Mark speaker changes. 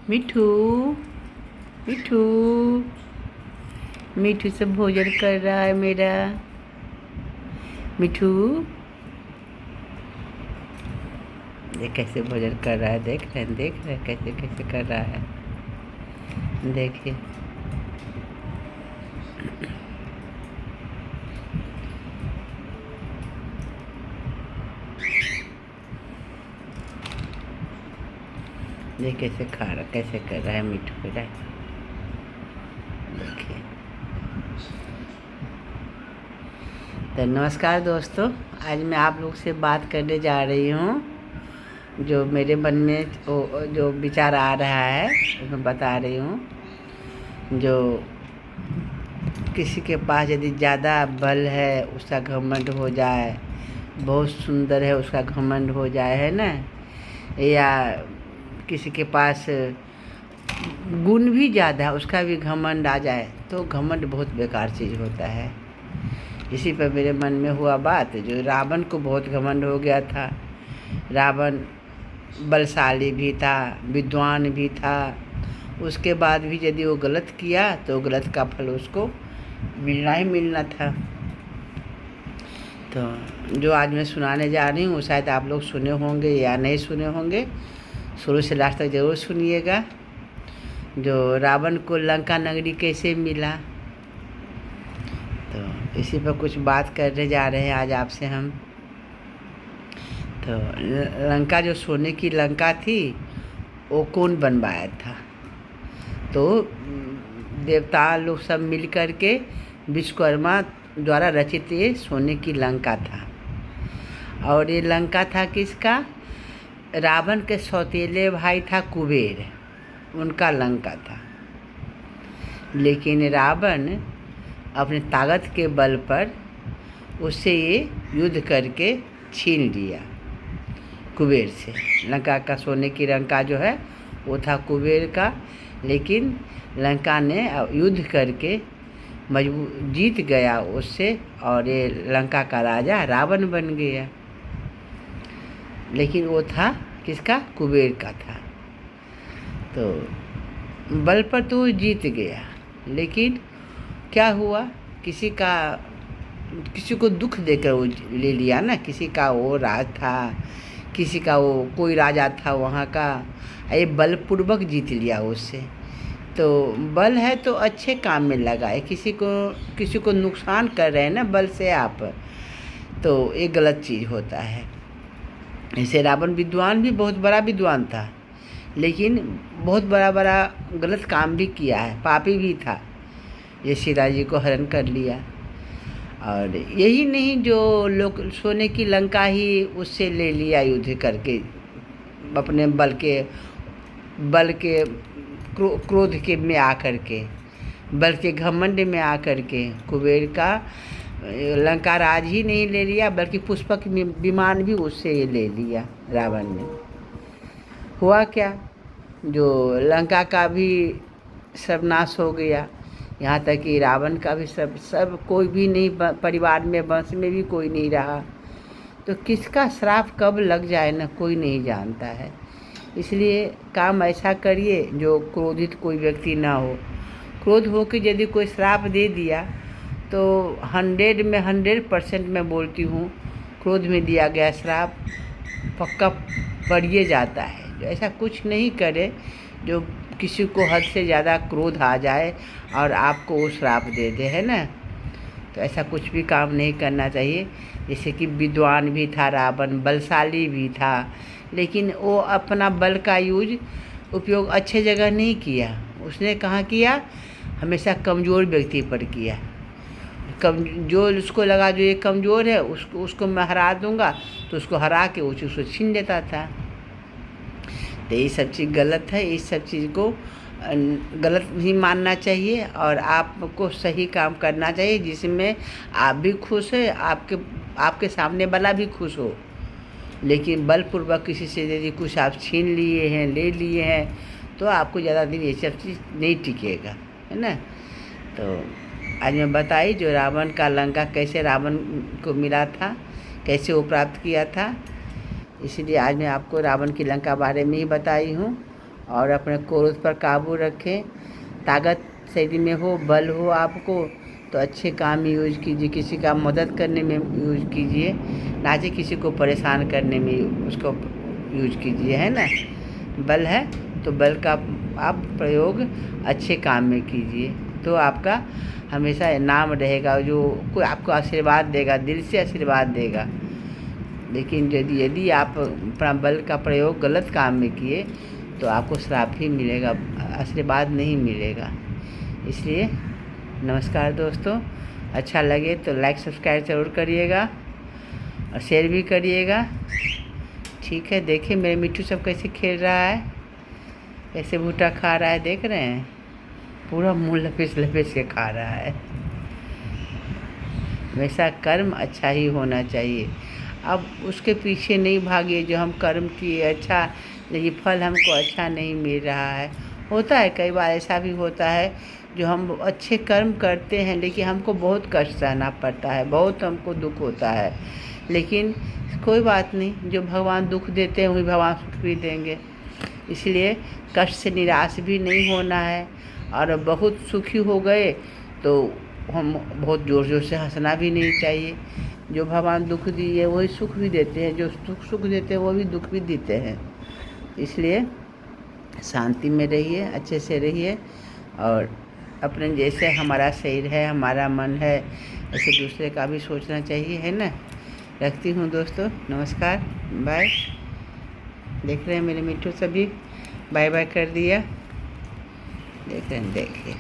Speaker 1: मिठू मिठू मिठू से भोजन कर रहा है मेरा मिठू। देख कैसे भोजन कर रहा है, देख रहे हैं कैसे कैसे कर रहा है, देखिए। देख कैसे खा रहा, कैसे कर रहा है मिठू मेरा, देखिए। तो नमस्कार दोस्तों, आज मैं आप लोग से बात करने जा रही हूँ। जो मेरे मन में जो विचार आ रहा है वो मैं बता रही हूँ। जो किसी के पास यदि ज़्यादा बल है, उसका घमंड हो जाए, बहुत सुंदर है उसका घमंड हो जाए, है ना, या किसी के पास गुण भी ज़्यादा है उसका भी घमंड आ जाए, तो घमंड बहुत बेकार चीज़ होता है। इसी पर मेरे मन में हुआ बात, जो रावण को बहुत घमंड हो गया था। रावण बलशाली भी था, विद्वान भी था, उसके बाद भी यदि वो गलत किया तो गलत का फल उसको मिलना ही मिलना था। तो जो आज मैं सुनाने जा रही हूँ शायद आप लोग सुने होंगे या नहीं सुने होंगे, शुरू से लास्ट तक ज़रूर सुनिएगा। जो रावण को लंका नगरी कैसे मिला, तो इसी पर कुछ बात करने जा रहे हैं आज आपसे हम। तो लंका जो सोने की लंका थी वो कौन बनवाया था? तो देवता लोग सब मिल कर के विश्वकर्मा द्वारा रचित ये सोने की लंका था। और ये लंका था किसका? रावण के सौतेले भाई था कुबेर, उनका लंका था। लेकिन रावण अपने ताकत के बल पर उससे ये युद्ध करके छीन लिया कुबेर से। लंका का सोने की लंका जो है वो था कुबेर का, लेकिन लंका ने युद्ध करके जीत गया उससे, और ये लंका का राजा रावण बन गया। लेकिन वो था किसका? कुबेर का था। तो बल पर तो वो जीत गया, लेकिन क्या हुआ, किसी को दुख देकर वो ले लिया ना। किसी का वो राज था, किसी का वो कोई राजा था वहाँ का, ये बलपूर्वक जीत लिया उससे। तो बल है तो अच्छे काम में लगाए, किसी को नुकसान कर रहे हैं ना बल से आप, तो ये गलत चीज़ होता है। ऐसे रावण विद्वान भी बहुत बड़ा विद्वान था, लेकिन बहुत बड़ा गलत काम भी किया है, पापी भी था। ये सीता जी को हरण कर लिया। और यही नहीं, जो लोग सोने की लंका ही उससे ले लिया युद्ध करके, अपने बल के क्रोध के में आकर के, बल के घमंड में आकर के कुबेर का लंका राज ही नहीं ले लिया, बल्कि पुष्पक विमान भी उससे ये ले लिया रावण ने। हुआ क्या, जो लंका का भी सर्वनाश हो गया, यहाँ तक कि रावण का भी सब कोई भी नहीं, परिवार में वंश में भी कोई नहीं रहा। तो किसका श्राप कब लग जाए ना कोई नहीं जानता है। इसलिए काम ऐसा करिए जो क्रोधित कोई व्यक्ति ना हो। क्रोध हो के यदि कोई श्राप दे दिया तो 100 में 100% मैं बोलती हूँ, क्रोध में दिया गया श्राप पक्का पड़िए जाता है। ऐसा कुछ नहीं करे जो किसी को हद से ज़्यादा क्रोध आ जाए और आपको वो श्राप दे दे, है ना। तो ऐसा कुछ भी काम नहीं करना चाहिए। जैसे कि विद्वान भी था रावण, बलशाली भी था, लेकिन वो अपना बल का उपयोग अच्छे जगह नहीं किया। उसने कहाँ किया? हमेशा कमज़ोर व्यक्ति पर किया। जो उसको लगा जो ये कमज़ोर है उसको मैं हरा दूंगा, तो उसको हरा के उसको छीन लेता था। तो ये सब चीज़ गलत है। इस सब चीज़ को गलत नहीं मानना चाहिए, और आपको सही काम करना चाहिए जिसमें आप भी खुश हैं, आपके सामने वाला भी खुश हो। लेकिन बलपूर्वक किसी से यदि कुछ आप छीन लिए हैं, ले लिए हैं, तो आपको ज़्यादा दिन ये सब चीज़ नहीं टिकेगा, है ना। तो आज मैं बताई जो रावण का लंका कैसे रावण को मिला था, कैसे वो प्राप्त किया था। इसीलिए आज मैं आपको रावण की लंका बारे में ही बताई हूँ। और अपने क्रोध पर काबू रखें। ताकत शरीर में हो, बल हो आपको तो अच्छे काम में यूज कीजिए, किसी का मदद करने में यूज कीजिए, ना कि किसी को परेशान करने में उसको यूज कीजिए, है ना। बल है तो बल का आप प्रयोग अच्छे काम में कीजिए, तो आपका हमेशा नाम रहेगा, जो कोई आपको आशीर्वाद देगा, दिल से आशीर्वाद देगा। लेकिन यदि आप अपना बल का प्रयोग गलत काम में किए तो आपको श्राप ही मिलेगा, आशीर्वाद नहीं मिलेगा। इसलिए नमस्कार दोस्तों, अच्छा लगे तो लाइक सब्सक्राइब ज़रूर करिएगा और शेयर भी करिएगा। ठीक है, देखिए मेरे मिट्टू सब कैसे खेल रहा है, कैसे भुट्टा खा रहा है, देख रहे हैं, पूरा मुँह लपेट लपेट के खा रहा है। वैसा कर्म अच्छा ही होना चाहिए। अब उसके पीछे नहीं भागिए जो हम कर्म किए अच्छा, लेकिन फल हमको अच्छा नहीं मिल रहा है। होता है, कई बार ऐसा भी होता है जो हम अच्छे कर्म करते हैं लेकिन हमको बहुत कष्ट सहना पड़ता है, बहुत हमको दुख होता है। लेकिन कोई बात नहीं, जो भगवान दुख देते हैं वही भगवान सुख भी देंगे। इसलिए कष्ट से निराश भी नहीं होना है, और बहुत सुखी हो गए तो हम बहुत ज़ोर ज़ोर से हंसना भी नहीं चाहिए। जो भगवान दुख दिए वही सुख भी देते हैं, जो सुख देते हैं वो भी दुख भी देते हैं। इसलिए शांति में रहिए, अच्छे से रहिए, और अपने जैसे हमारा शरीर है, हमारा मन है, ऐसे दूसरे का भी सोचना चाहिए, है ना। रखती हूँ दोस्तों, नमस्कार, बाय। देख रहे हैं मेरे मिट्टू सभी बाय बाय कर दिया, देख रहे हैं, देखिए।